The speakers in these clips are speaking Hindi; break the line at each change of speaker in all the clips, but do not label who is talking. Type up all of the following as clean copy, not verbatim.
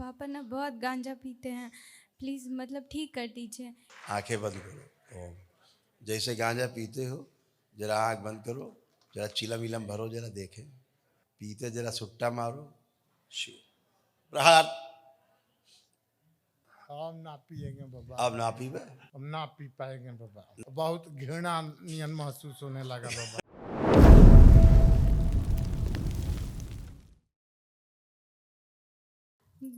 पापा ना बहुत गांजा पीते हैं, प्लीज़ मतलब ठीक कर दीजिए।
आंखें बंद करो। ओम। जैसे गांजा पीते हो जरा आंख बंद करो, जरा चिलम विलम भरो, जरा देखें। पीते जरा सुट्टा मारो। शिव प्रहार।
हम ना पिएंगे बाबा,
अब ना पीबे।
हम ना पी पाएंगे बाबा। बहुत घृणा नियन महसूस होने लगा बाबा।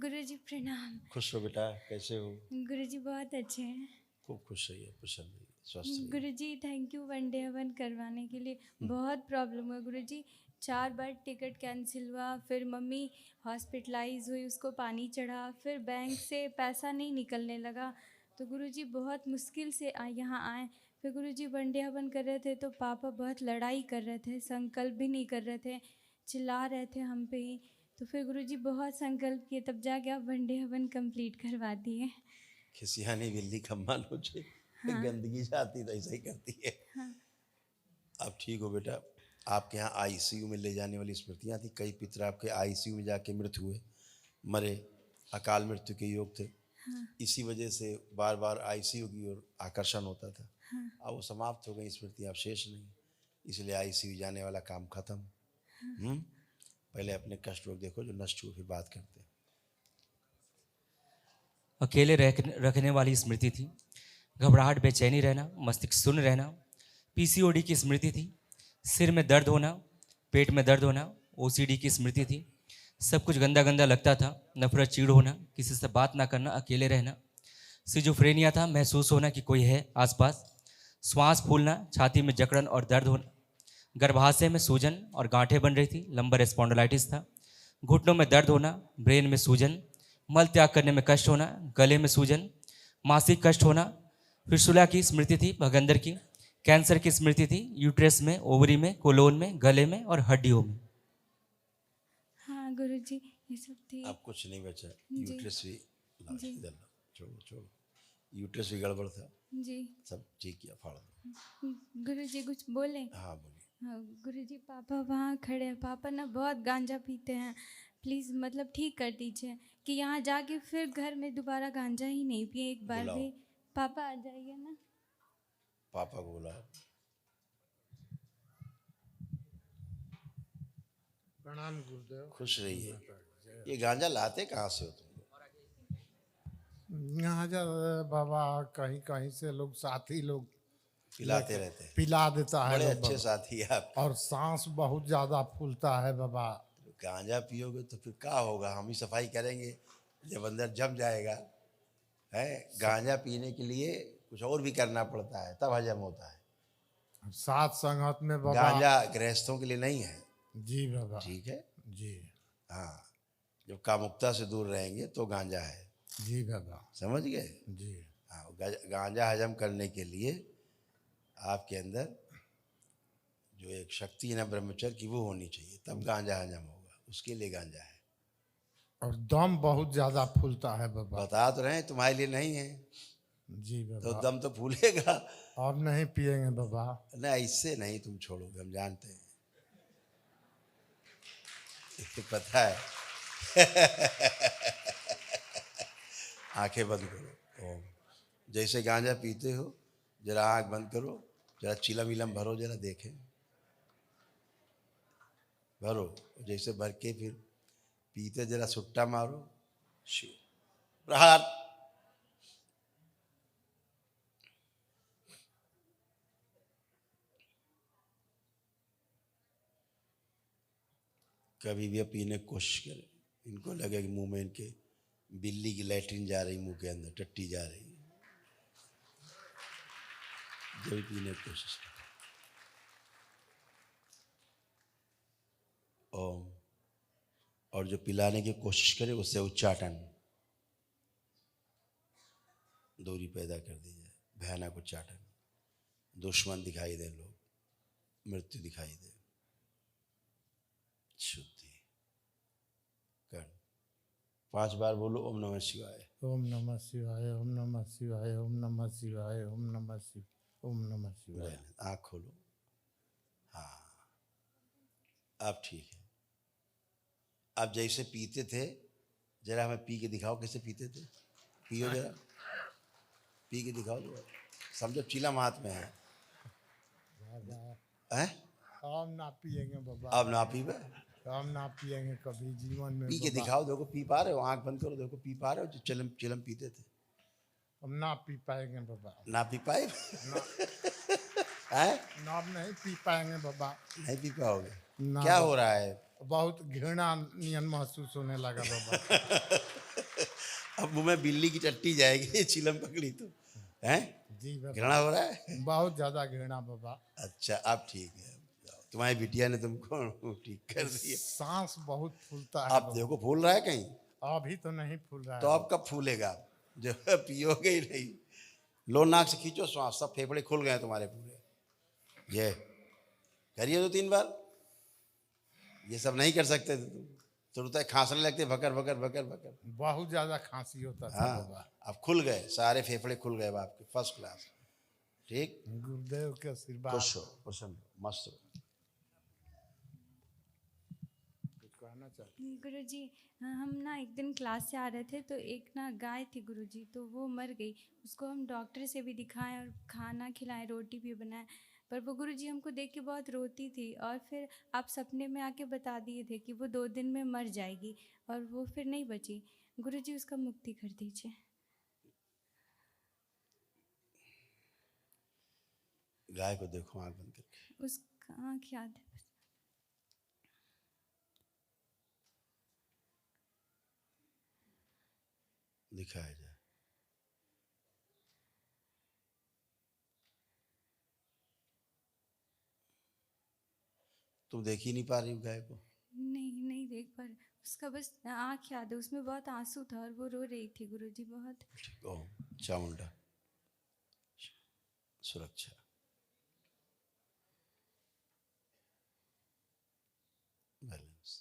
गुरुजी प्रणाम।
खुश हो बेटा, कैसे हो?
गुरुजी बहुत अच्छे हैं।
खूब खुश रहिए, प्रसन्न रहिए, स्वस्थ रहिए।
गुरुजी थैंक यू वनडे हवन करवाने के लिए। बहुत प्रॉब्लम हुआ गुरुजी, 4 बार टिकट कैंसिल हुआ, फिर मम्मी हॉस्पिटलाइज हुई, उसको पानी चढ़ा, फिर बैंक से पैसा नहीं निकलने लगा, तो गुरुजी बहुत मुश्किल से यहाँ आए। फिर गुरुजी वनडे हवन कर रहे थे तो पापा बहुत लड़ाई कर रहे थे, संकल्प भी नहीं कर रहे थे, चिल्ला रहे थे हम पे ही। तो फिर गुरुजी बहुत संकल्प किए, तब जाके आप वनडे हवन कंप्लीट करवा दिए।
खिसियानी बिल्ली खम्मा नोचे। गंदगी जाती तो ऐसा ही करती है। अब ठीक हो बेटा। आपके यहाँ आईसीयू में ले जाने वाली स्मृतियाँ थी। कई पितर आपके आईसीयू में जाके मृत हुए, मरे, अकाल मृत्यु के योग थे। इसी वजह से बार बार आईसीयू की ओर आकर्षण होता था। अब वो समाप्त हो गई स्मृतियाँ, अब शेष नहीं, इसलिए आईसीयू जाने वाला काम खत्म। पहले अपने कष्ट रोग देखो जो नष्ट हुए, फिर बात करते हैं।
अकेले रखने वाली स्मृति थी, घबराहट, बेचैनी रहना, मस्तिष्क शून्य रहना, पीसीओडी की स्मृति थी, सिर में दर्द होना, पेट में दर्द होना, ओसीडी की स्मृति थी, सब कुछ गंदा गंदा लगता था, नफरत, चीड़ होना, किसी से बात ना करना, अकेले रहना, सिजोफ्रेनिया था, महसूस होना कि कोई है आसपास, श्वास फूलना, छाती में जकड़न और दर्द होना, गर्भाशय में सूजन और गांठें बन रही थी, लंबर स्पॉन्डिलाइटिस था, घुटनों में दर्द होना, ब्रेन में सूजन, मल त्याग करने में कष्ट होना, गले में सूजन, मासिक कष्ट होना, फिस्टुला की स्मृति थी, भगंदर की, कैंसर की स्मृति थी, यूट्रस में, ओवरी में, कोलोन में, गले में और हड्डियों में।
हाँ गुरुजी ये सब थी।
अब कुछ नहीं बचा।
जी।
यूट्रस भी
जी।
इधर ला, छोड़ो छोड़ो, यूट्रस भी गड़बड़ था,
जी।
सब ठीक किया, फाड़ दो।
गुरुजी कुछ बोले?
हाँ बोलिए।
हाँ गुरुजी, पापा वहाँ खड़े हैं, पापा ना बहुत गांजा पीते हैं, प्लीज़ मतलब ठीक कर दीजिए कि यहाँ जाके फिर घर में दोबारा गांजा ही नहीं पिए एक बार
बुलाओ।
भी। पापा आ जाइए ना।
पापा को बुलाओ।
प्रणाम गुरुदेव।
खुश रहिए। ये गांजा लाते कहाँ से हो तुम?
यहाँ जा बाबा, कहीं कहीं से लोग, साथी लोग
पिलाते रहते हैं।
पिला देता है
बड़े
लोग
अच्छे
बाबा।
साथी है आप।
और सांस बहुत ज्यादा फूलता है बाबा।
गांजा पियोगे तो फिर क्या होगा? हम ही सफाई करेंगे जब अंदर जम जाएगा। है, गांजा पीने के लिए कुछ और भी करना पड़ता है, तब हजम होता है।
साथ संगत में बाबा।
गांजा गृहस्थों के लिए नहीं है।
जी बाबा।
ठीक है।
जी।
हाँ, जब कामुकता से दूर रहेंगे तो गांजा है।
जी बाबा।
समझ गए?
जी।
हाँ, गांजा हजम करने के लिए आपके अंदर जो एक शक्ति है ना ब्रह्मचर्य की, वो होनी चाहिए, तब गांजा हजम होगा। उसके लिए गांजा है।
और दम बहुत ज्यादा फूलता है बाबा।
बता तो रहे हैं, तुम्हारे लिए नहीं है
जी
तो
बाबा।
दम तो फूलेगा।
अब नहीं पिएंगे बाबा।
नहीं, इससे नहीं तुम छोड़ोगे, हम जानते हैं। इसको पता है। आंखें बंद करो। ओम। जैसे गांजा पीते हो जरा आंख बंद करो, जरा चिलम विलम भरो, जरा देखें। भरो, जैसे भर के फिर पीते जरा सुट्टा मारो। शिव प्रहार। कभी भी पीने की कोशिश करें, इनको लगे कि मुंह में इनके बिल्ली की लैट्रिन जा रही, मुंह के अंदर टट्टी जा रही, जब भी पीने की कोशिश करें। ओम। और जो पिलाने की कोशिश करे उससे उच्चाटन, दूरी पैदा कर दी जाए, भयानक उच्चाटन, दुश्मन दिखाई दे, लोग, मृत्यु दिखाई दे। शुद्धि कर। 5 बार बोलो ओम नमः शिवाय।
ओम नमः शिवाय, ओम नमः शिवाय, ओम नमः शिवाय, ओम नमः शिवाय, ओम नमः शिवाय।
आँख खोलो। हाँ, अब ठीक है। अब जैसे पीते थे जरा हमें पी के दिखाओ कैसे पीते थे, पियो जरा, पी के दिखाओ जरा, समझो चिलम हाथ में है। हैं?
हम ना पिएंगे बाबा,
अब ना पीबे,
हम ना पिएंगे कभी जीवन में
पी के
बाबा।
दिखाओ, देखो पी पा रहे हो, आंख बंद करो, देखो पी पा रहे हो, जो चिलम चिलम पीते थे।
हम ना पी पाएंगे बाबा,
ना पी पाए
ना,
हैं?
ना हम नहीं पी पाएंगे बाबा।
नहीं पी पाओगे,
ना
क्या
बाबा।
हो रहा है?
बहुत घृणा नियन महसूस होने लगा बाबा।
अब मुंह में बिल्ली की टट्टी जाएगी चिलम पकड़ी तो, हैं?
जी बाबा,
घृणा हो रहा है?
बहुत ज्यादा घृणा बाबा।
अच्छा अब ठीक है, तुम्हारी बिटिया ने तुमको ठीक कर दिया।
सांस बहुत फूलता है
अब
बाबा।
देखो फूल रहा है कहीं,
अभी तो नहीं फूल रहा
तो
है।
अब कब फूलेगा, जो पियोगे ही नहीं। लो नाक से खींचो श्वास, सब फेफड़े खुल गए तुम्हारे पूरे। ये करिए 2-3 बार, ये सब नहीं कर सकते थे तुम, तुरंत खांसने लगते भकर भकर भकर भकर।
बहुत ज्यादा खांसी होता था
हाँ
बाबा।
अब खुल गए, सारे फेफड़े खुल गए अब आपके, फर्स्ट क्लास। ठीक,
गुरुदेव के आशीर्वाद।
खुश हो, प्रसन्न हो, मस्त हो।
कुछ कहना चाहते?
गुरुजी, हम ना एक दिन क्लास से आ रहे थे तो एक ना गाय थी गुरुजी, तो वो मर गई। उसको हम डॉक्टर से भी दिखाएं और खाना खिलाएं, रोटी भी बनाएं, पर वो गुरुजी हमको देख के बहुत रोती थी। और फिर आप सपने में आके बता दिए थे कि वो 2 दिन में मर जाएगी, और वो फिर नहीं बची। गुरुजी उसका मुक्ति कर दीजिए।
गाय को देखो आंख बंद करके,
उसका आँख याद है बस।
दिखाया जाए। तुम देख ही नहीं पा रही हो गाय को?
नहीं, नहीं देख पा रहे, उसका बस आँख याद है, उसमें बहुत आंसू था और वो रो रही थी गुरुजी बहुत।
ठीक, ओम चामुंडा सुरक्षा। बैलेंस।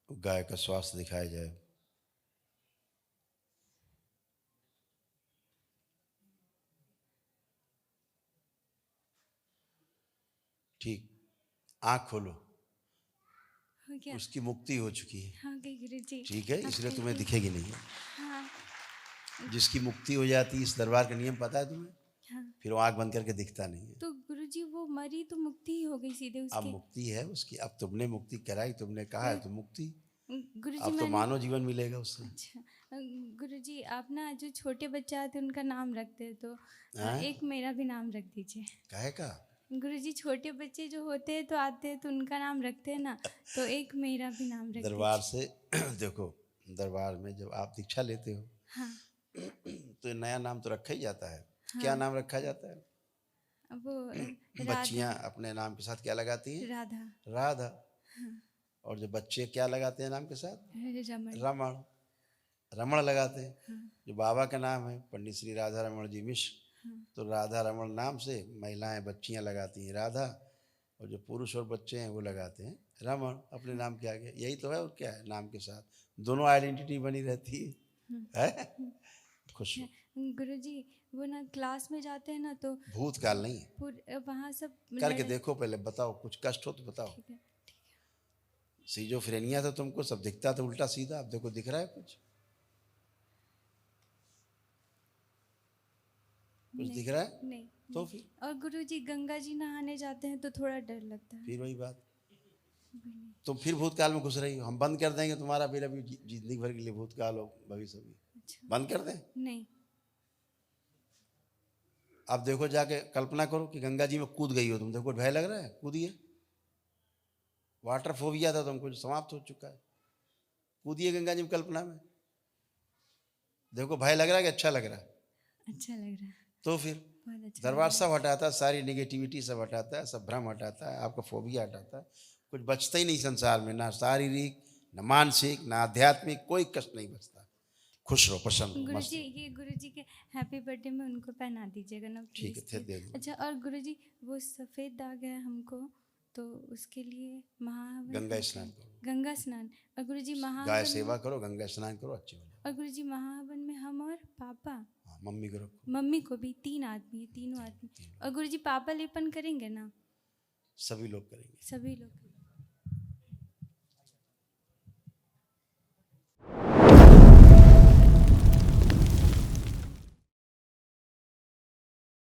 गाय का स्वास्थ्य दिखाया जाए। ठीक, आंख खोलो,
हो गया?
उसकी मुक्ति हो चुकी है।
हाँ गई गुरुजी।
ठीक है, इसलिए
आपका
तुम्हें
भी-
दिखेगी नहीं।
हाँ
जिसकी मुक्ति हो जाती है, इस दरबार का नियम पता है तुम्हें,
हाँ।
फिर वो आंख बंद करके दिखता नहीं है।
तो गुरुजी वो मरी तो मुक्ति ही हो गई सीधे
अब
उसकी।
मुक्ति है उसकी, अब तुमने मुक्ति कराई, तुमने कहा है तो मुक्ति,
गुरुजी
अब तो
मैंने
मानव जीवन मिलेगा उससे।
अच्छा गुरुजी, आप ना जो छोटे बच्चे आते हैं उनका नाम रखते हैं, तो
हाँ?
एक मेरा भी नाम रख दीजिए।
काहे का?
गुरुजी छोटे बच्चे जो होते हैं तो आते हैं तो उनका नाम रखते हैं ना, तो एक मेरा भी नाम रख
दरबार से देखो, दरबार में जब आप दीक्षा लेते हो
हाँ।
तो नया नाम तो रखा ही जाता है। क्या नाम रखा जाता है?
वो
बच्चियां अपने नाम के साथ क्या लगाती हैं?
राधा।
राधा। और जो बच्चे क्या लगाते हैं नाम के साथ?
रमन।
रमण, रमण लगाते हैं। जो बाबा का नाम है पंडित श्री राधा रमण जी मिश्र, तो राधा रमण नाम से महिलाएं बच्चियां लगाती हैं राधा, और जो पुरुष और बच्चे हैं वो लगाते हैं रमण अपने नाम के आगे। यही तो है, और क्या है, नाम के साथ दोनों आइडेंटिटी बनी रहती है? खुश हो।
गुरुजी वो ना क्लास में जाते हैं ना तो
भूतकाल नहीं है,
वहाँ सब
करके देखो पहले, बताओ कुछ कष्ट हो तो बताओ।
ठीक है, ठीक है।
सीजोफ्रेनिया था तुमको, सब दिखता था उल्टा सीधा, अब देखो दिख रहा है कुछ? कुछ दिख रहा है?
नहीं।
तो फिर
और गुरुजी गंगा जी नहाने जाते हैं तो थोड़ा डर लगता है।
फिर वही बात, तुम फिर भूतकाल में घुस रही हो। हम बंद कर देंगे तुम्हारा फिर अभी जिंदगी भर के लिए भूतकाल हो भविष्य भी,
अच्छा।
बंद कर दें?
नहीं।
अब देखो जाके कल्पना करो कि गंगा जी में कूद गई हो तुम, देखो भय लग रहा है, कूदिए। वाटर फोबिया था तुमको, समाप्त हो चुका है, कूदिए गंगा जी में कल्पना में। देखो भय लग रहा है कि अच्छा लग रहा है?
अच्छा लग रहा है,
तो फिर
बहुत अच्छा।
दरबार सब हटाता है, सारी निगेटिविटी सब हटाता है, सब भ्रम हटाता है, आपका फोबिया हटाता है, कुछ बचता ही नहीं संसार में, ना शारीरिक ना मानसिक ना आध्यात्मिक, कोई कष्ट नहीं बचता। खुश रहो, प्रसन्न रहो, मस्त
गुरुजी
रहो।
ये गुरुजी के हैप्पी बर्थडे में उनको पहना दीजिएगा ना
ठीक है,
प्लीज।
थे दे दो।
अच्छा, और गुरुजी वो सफ़ेद दाग है हमको, तो उसके लिए महाहवन
गंगा
करते
स्नान
हैं।
करो,
गंगा स्नान। और गुरुजी
गाय
महाहवन
सेवा करो, गंगा स्नान करो, अच्छे हो जाओ।
और गुरुजी महाहवन में हम और पापा
हाँ, मम्मी को रखो,
मम्मी को भी 3 आदमी है, तीनों आदमी। और गुरुजी पापा लेपन करेंगे ना?
सभी लोग करेंगे।
सभी लोग।